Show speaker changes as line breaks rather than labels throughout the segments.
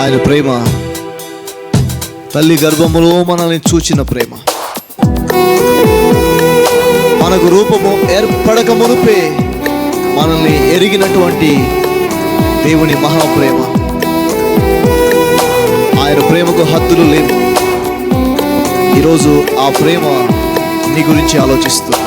ఆయన ప్రేమ తల్లి గర్భములో మనల్ని చూచిన ప్రేమ, మనకు రూపము ఏర్పడక మునుపే మనల్ని ఎరిగినటువంటి దేవుని మహాప్రేమ. ఆయన ప్రేమకు హద్దులు లేవు. ఈరోజు ఆ ప్రేమ నీ గురించి ఆలోచిస్తుంది.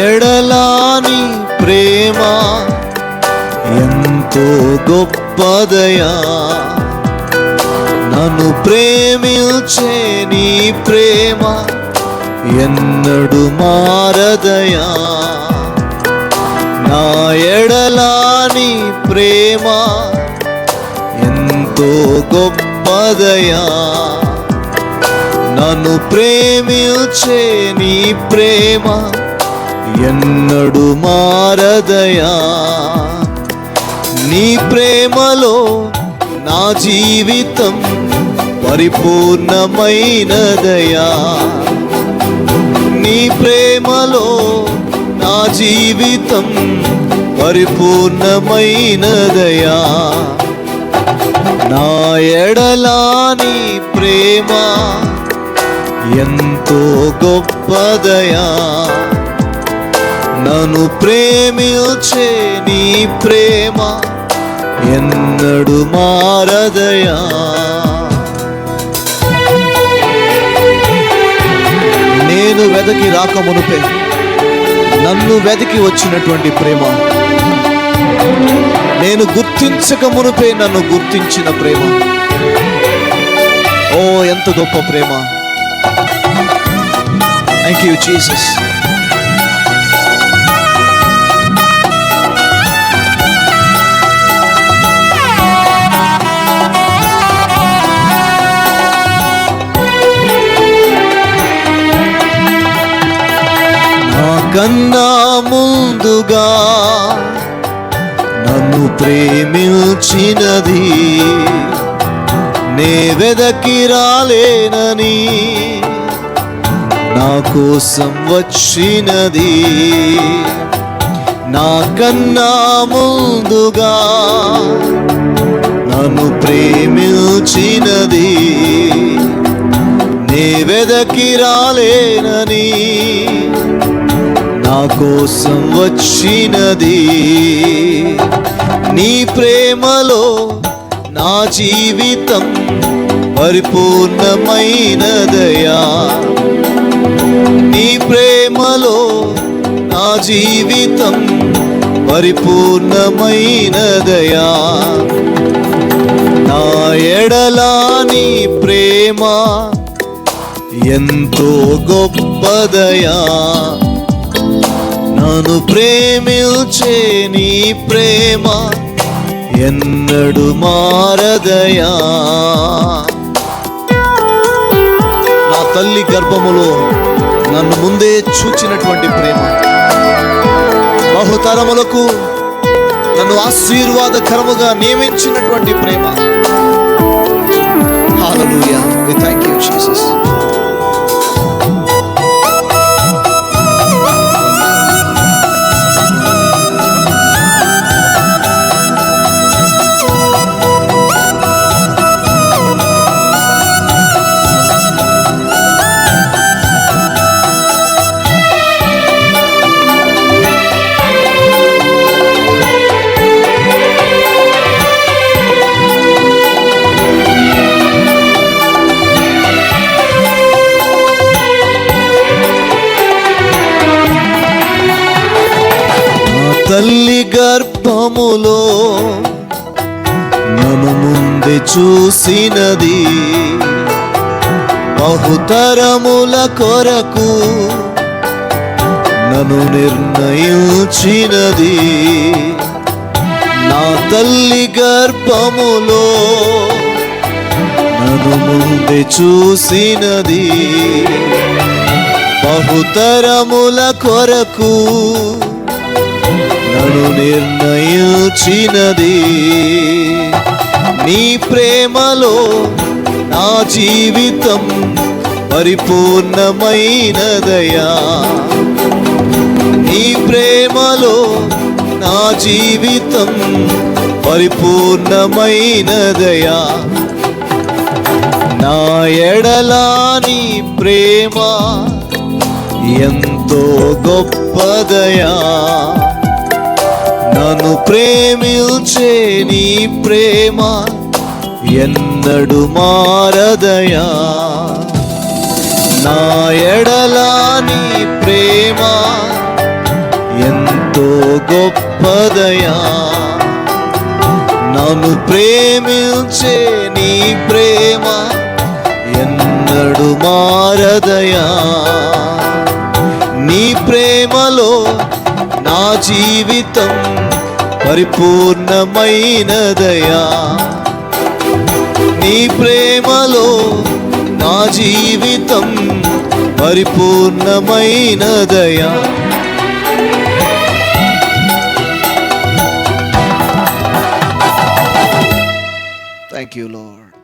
ఎడలాని ప్రేమ ఎంతో గొప్పదయా, నన్ను ప్రేమించే నీ ప్రేమ ఎన్నడు మారదయా. నా ఎడలాని ప్రేమ ఎంతో గొప్పదయా, నన్ను ప్రేమించే నీ ప్రేమ ఎన్నడు మారదయా. నీ ప్రేమలో నా జీవితం పరిపూర్ణమైనదయా. నీ ప్రేమలో నా జీవితం పరిపూర్ణమైనదయా. నా ఎడలాని ప్రేమ ఎంతో గొప్పదయా, నన్ను ప్రేమించే నీ ప్రేమ ఎన్నడు మారదయా. నేను వెదకి రాకమునుపే నన్ను వెదకి వచ్చినటువంటి ప్రేమ, నేను గుర్తించక మునుపే నన్ను గుర్తించిన ప్రేమ. ఓ ఎంత గొప్ప ప్రేమ! Thank you Jesus. కన్నా ముందుగా నన్ను ప్రేమించినది, నే వెదకి రాలేనని నా కోసం వచ్చినది. నా కన్నా ముందుగా నన్ను ప్రేమించినది, నే వెదకి రాలేనని నా కోసం వచ్చినది. నీ ప్రేమలో నా జీవితం పరిపూర్ణమైనదయా. నీ ప్రేమలో నా జీవితం పరిపూర్ణమైనదయా. నా ఎడలాని ప్రేమ ఎంతో గొప్పదయా, నన్ను ప్రేమించే నీ ప్రేమ ఎన్నడు మారదయా. నా తల్లి గర్భములో నన్ను ముందే చూచినటువంటి ప్రేమ, బహుతరములకు నన్ను ఆశీర్వాదకరముగా నియమించినటువంటి ప్రేమ. Hallelujah. We thank you Jesus. తల్లి గర్భములో నన్ను ముందే చూసినది, బహుతరముల కొరకు నన్ను నిర్ణయించినది. నా తల్లి గర్భములో నన్ను ముందే చూసినది, బహుతరముల కొరకు నన్ను నిర్ణయించినది. నీ ప్రేమలో నా జీవితం పరిపూర్ణమైనదయా, నీ ప్రేమలో నా జీవితం పరిపూర్ణమైనదయా. నా ఎడలా నీ ప్రేమ ఎంతో గొప్పదయా, నన్ను ప్రేమించే నీ ప్రేమ ఎన్నడు మారదయా. నా ఎడలా నీ ప్రేమ ఎంతో గొప్పదయా, నన్ను ప్రేమించే నీ ప్రేమ ఎన్నడు మారదయా. నీ ప్రేమలో నా జీవితం పరిపూర్ణమైనదయా, నీ ప్రేమలో నా జీవితం పరిపూర్ణమైనదయా. Thank you, Lord.